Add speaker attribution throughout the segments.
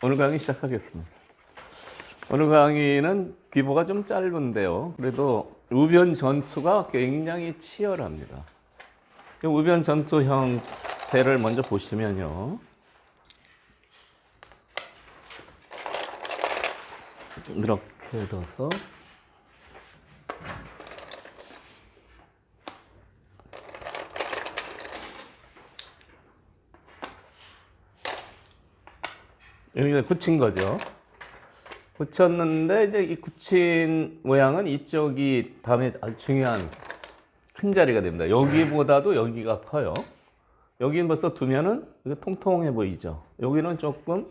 Speaker 1: 오늘 강의 시작하겠습니다. 오늘 강의는 기보가 좀 짧은데요. 그래도 우변 전투가 굉장히 치열합니다. 우변 전투 형태를 먼저 보시면요. 이렇게 둬서 여기가 굳힌 거죠. 굳혔는데 이제 이 굳힌 모양은 이쪽이 다음에 아주 중요한 큰 자리가 됩니다. 여기보다도 여기가 커요. 여기는 벌써 두면은 이게 통통해 보이죠. 여기는 조금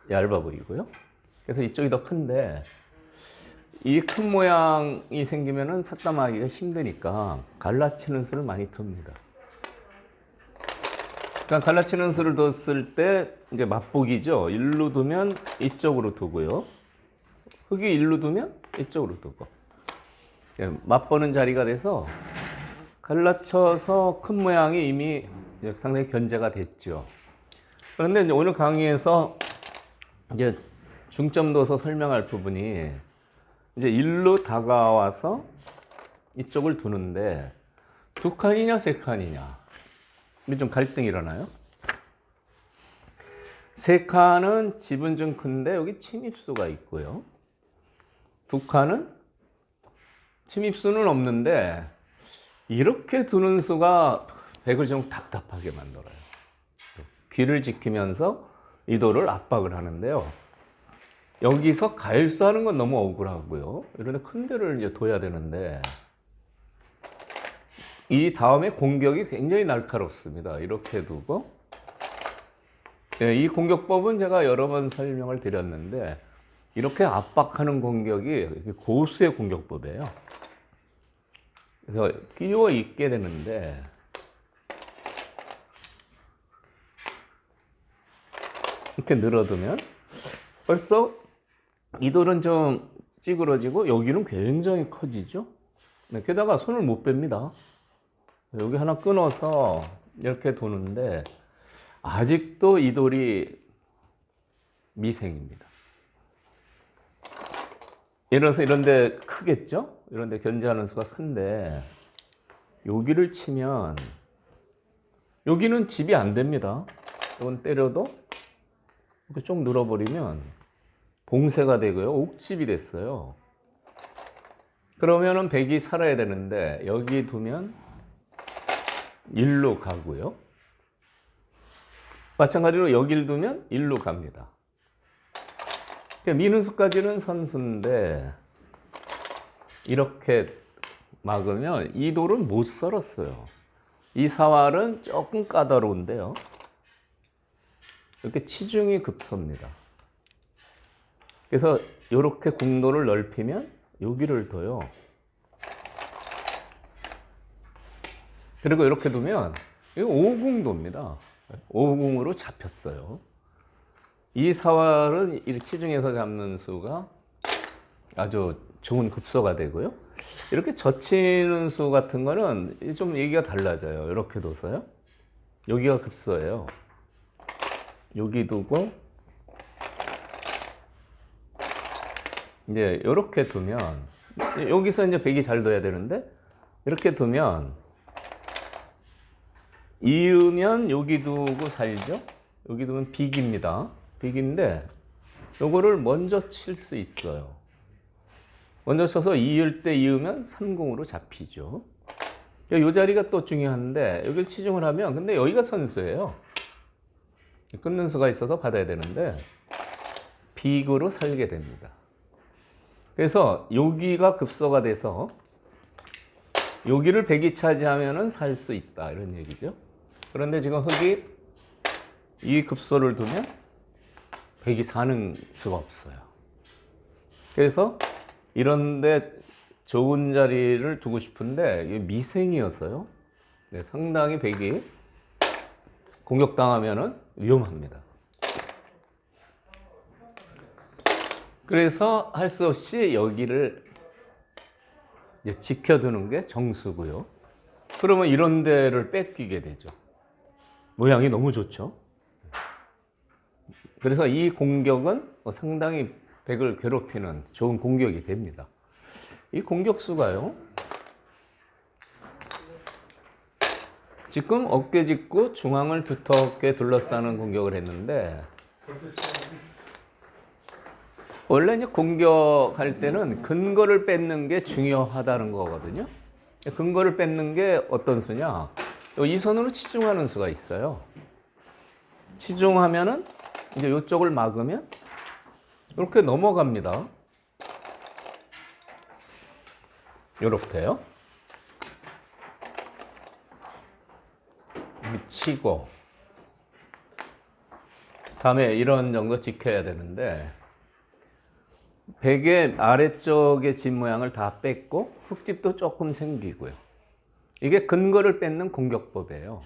Speaker 1: 얇아 보이고요. 그래서 이쪽이 더 큰데 이 큰 모양이 생기면은 삭감하기가 힘드니까 갈라치는 수를 많이 둡니다. 그러니까 갈라치는 수를 뒀을 때 이제 맛보기죠. 일로 두면 이쪽으로 두고요. 흙이 일로 두면 이쪽으로 두고. 맛보는 자리가 돼서 갈라쳐서 큰 모양이 이미 상당히 견제가 됐죠. 그런데 이제 오늘 강의에서 이제 중점 둬서 설명할 부분이 이제 일로 다가와서 이쪽을 두는데 두 칸이냐 세 칸이냐. 좀 갈등이 일어나요. 세 칸은 집은 좀 큰데 여기 침입수가 있고요. 두 칸은 침입수는 없는데 이렇게 두는 수가 백을 좀 답답하게 만들어요. 귀를 지키면서 이도를 압박을 하는데요. 여기서 가일수하는 건 너무 억울하고요. 이런데 큰 데를 이제 둬야 되는데 이 다음에 공격이 굉장히 날카롭습니다. 이렇게 두고 이 공격법은 제가 여러 번 설명을 드렸는데 이렇게 압박하는 공격이 고수의 공격법이에요. 그래서 끼워 있게 되는데 이렇게 늘어두면 벌써 이 돌은 좀 찌그러지고 여기는 굉장히 커지죠. 게다가 손을 못 뺍니다. 여기 하나 끊어서 이렇게 도는데 아직도 이 돌이 미생입니다. 예를 들어서 이런 데 크겠죠? 이런 데 견제하는 수가 큰데 여기를 치면 여기는 집이 안 됩니다. 이건 때려도 이렇게 쭉 늘어버리면 봉쇄가 되고요. 옥집이 됐어요. 그러면은 백이 살아야 되는데 여기 두면 일로 가고요. 마찬가지로 여기를 두면 일로 갑니다. 미는 수까지는 선수인데 이렇게 막으면 이 돌은 못 썰었어요. 이 사활은 조금 까다로운데요. 이렇게 치중이 급소입니다. 그래서 이렇게 공도를 넓히면 여기를 둬요. 그리고 이렇게 두면 이거 오궁도입니다. 오궁으로 잡혔어요. 이 사활은 이 치중에서 잡는 수가 아주 좋은 급소가 되고요. 이렇게 젖히는 수 같은 거는 좀 얘기가 달라져요. 이렇게 둬서요. 여기가 급소예요. 여기 두고 이제 이렇게 두면 여기서 이제 백이 잘 둬야 되는데 이렇게 두면 이으면 여기 두고 살죠. 여기 두면 빅입니다. 빅인데 요거를 먼저 칠 수 있어요. 먼저 쳐서 이을 때 이으면 3궁으로 잡히죠. 이 자리가 또 중요한데 여기를 치중을 하면 근데 여기가 선수예요. 끊는 수가 있어서 받아야 되는데 빅으로 살게 됩니다. 그래서 여기가 급소가 돼서 여기를 백이 차지하면은 살 수 있다 이런 얘기죠. 그런데 지금 흙이 이 급소를 두면 백이 사는 수가 없어요. 그래서 이런데 좋은 자리를 두고 싶은데 이게 미생이어서요. 상당히 백이 공격당하면은 위험합니다. 그래서 할 수 없이 여기를 지켜두는 게 정수고요. 그러면 이런 데를 뺏기게 되죠. 모양이 너무 좋죠. 그래서 이 공격은 상당히 백을 괴롭히는 좋은 공격이 됩니다. 이 공격수가요, 지금 어깨 짚고 중앙을 두텁게 둘러싸는 공격을 했는데, 원래 이제 공격할 때는 근거를 뺏는 게 중요하다는 거거든요. 근거를 뺏는 게 어떤 수냐? 이 선으로 치중하는 수가 있어요. 치중하면은 이제 이쪽을 막으면 이렇게 넘어갑니다. 이렇게요. 치고 다음에 이런 정도 지켜야 되는데, 백의 아래쪽의 집 모양을 다 뺐고 흙집도 조금 생기고요. 이게 근거를 뺏는 공격법이에요.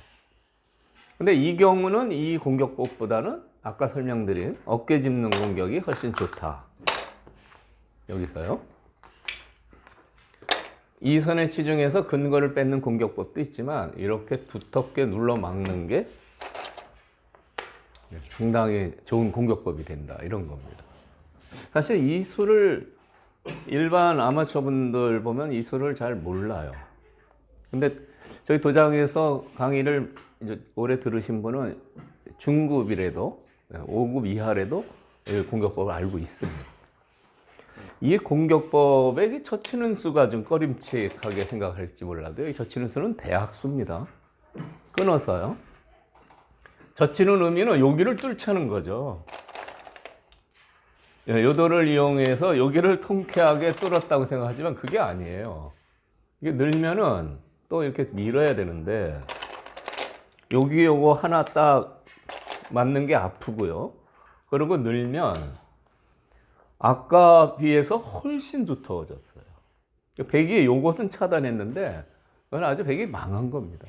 Speaker 1: 근데 이 경우는 이 공격법보다는 아까 설명드린 어깨 짚는 공격이 훨씬 좋다. 여기서요. 이 선에 치중해서 근거를 뺏는 공격법도 있지만 이렇게 두텁게 눌러 막는 게 상당히 좋은 공격법이 된다, 이런 겁니다. 사실 이 수를 일반 아마추어 분들 보면 이 수를 잘 몰라요. 근데 저희 도장에서 강의를 이제 오래 들으신 분은 중급이라도 5급 이하라도 이 공격법을 알고 있습니다. 이 공격법에 젖히는 수가 좀 꺼림칙하게 생각할지 몰라도 이 젖히는 수는 대학수입니다. 끊어서요. 젖히는 의미는 여기를 뚫자는 거죠. 요도를 이용해서 여기를 통쾌하게 뚫었다고 생각하지만 그게 아니에요. 이게 늘면은 또 이렇게 밀어야 되는데, 여기 요거 하나 딱 맞는 게 아프고요. 그리고 늘면 아까 비해서 훨씬 두터워졌어요. 백이 요것은 차단했는데 그건 아주 백이 망한 겁니다.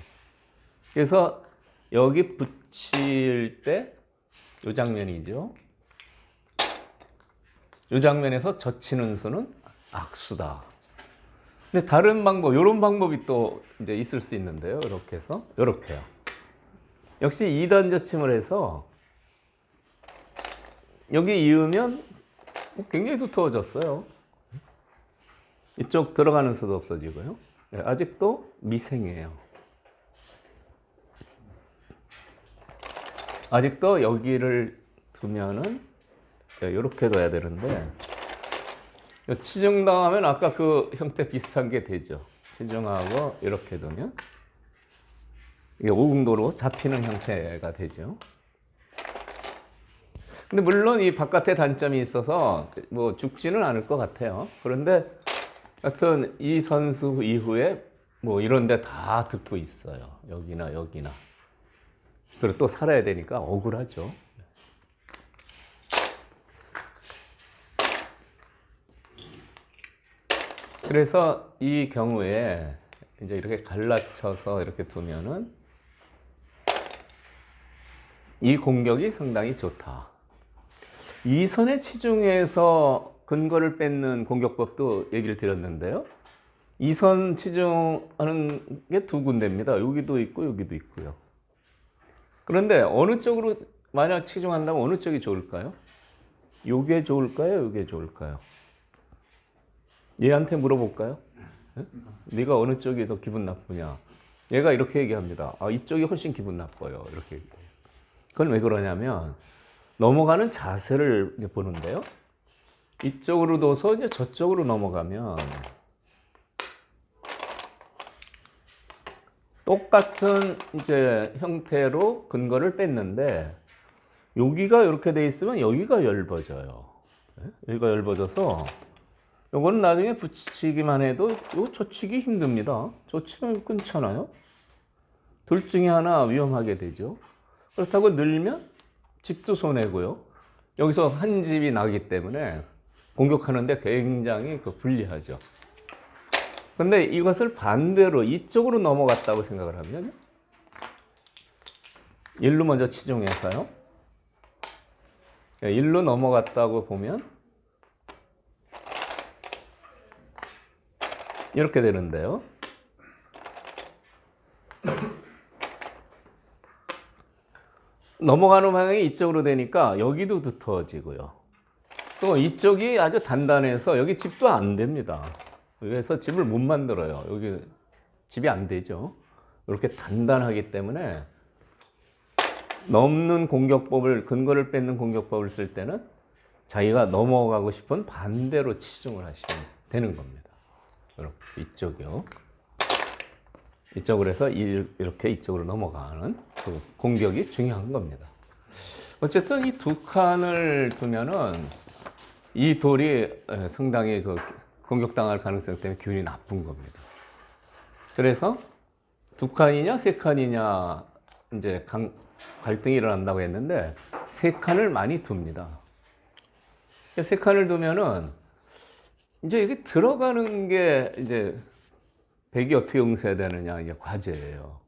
Speaker 1: 그래서 여기 붙일 때 이 장면이죠. 이 장면에서 젖히는 수는 악수다. 근데 다른 방법, 이런 방법이 또 이제 있을 수 있는데요. 이렇게 해서 이렇게요. 역시 2단 젖힘을 해서 여기 이으면 굉장히 두터워졌어요. 이쪽 들어가는 수도 없어지고요. 아직도 미생이에요. 아직도 여기를 두면은 이렇게 둬야 되는데, 치중당하면 아까 그 형태 비슷한 게 되죠. 치중하고 이렇게 두면 이게 오궁도로 잡히는 형태가 되죠. 근데 물론 이 바깥에 단점이 있어서 뭐 죽지는 않을 것 같아요. 그런데 하여튼 이 선수 이후에 뭐 이런 데 다 듣고 있어요. 여기나 여기나. 그리고 또 살아야 되니까 억울하죠. 그래서 이 경우에 이제 이렇게 갈라쳐서 이렇게 두면은 이 공격이 상당히 좋다. 이 선에 치중해서 근거를 뺏는 공격법도 얘기를 드렸는데요. 이 선 치중하는 게 두 군데입니다. 여기도 있고 여기도 있고요. 그런데 어느 쪽으로 만약 치중한다면 어느 쪽이 좋을까요? 요게 좋을까요? 요게 좋을까요? 얘한테 물어볼까요? 네? 네가 어느 쪽이 더 기분 나쁘냐? 얘가 이렇게 얘기합니다. 아, 이쪽이 훨씬 기분 나빠요. 이렇게 얘기해요. 그건 왜 그러냐면 넘어가는 자세를 이제 보는데요. 이쪽으로 둬서 이제 저쪽으로 넘어가면 똑같은 이제 형태로 근거를 뺐는데 여기가 이렇게 돼 있으면 여기가 엷어져요. 여기가 엷어져서 이거는 나중에 붙이기만 해도 이거 젖히기 힘듭니다. 젖히면 끊잖아요. 둘 중에 하나 위험하게 되죠. 그렇다고 늘면 집도 손해고요. 여기서 한 집이 나기 때문에 공격하는데 굉장히 불리하죠. 근데 이것을 반대로 이쪽으로 넘어갔다고 생각을 하면 일로 먼저 치중해서요. 일로 넘어갔다고 보면 이렇게 되는데요. 넘어가는 방향이 이쪽으로 되니까 여기도 두터워지고요. 또 이쪽이 아주 단단해서 여기 집도 안 됩니다. 그래서 집을 못 만들어요. 여기 집이 안 되죠. 이렇게 단단하기 때문에 넘는 공격법을, 근거를 뺏는 공격법을 쓸 때는 자기가 넘어가고 싶은 반대로 치중을 하시면 되는 겁니다. 이렇게 이쪽이요. 이쪽으로 해서 이렇게 이쪽으로 넘어가는 그 공격이 중요한 겁니다. 어쨌든 이 두 칸을 두면은 이 돌이 상당히 그 공격당할 가능성 때문에 기운이 나쁜 겁니다. 그래서 두 칸이냐 세 칸이냐 이제 갈등이 일어난다고 했는데 세 칸을 많이 둡니다. 세 칸을 두면은 이제 여기 들어가는 게 이제 백이 어떻게 응수해야 되느냐 이게 과제예요.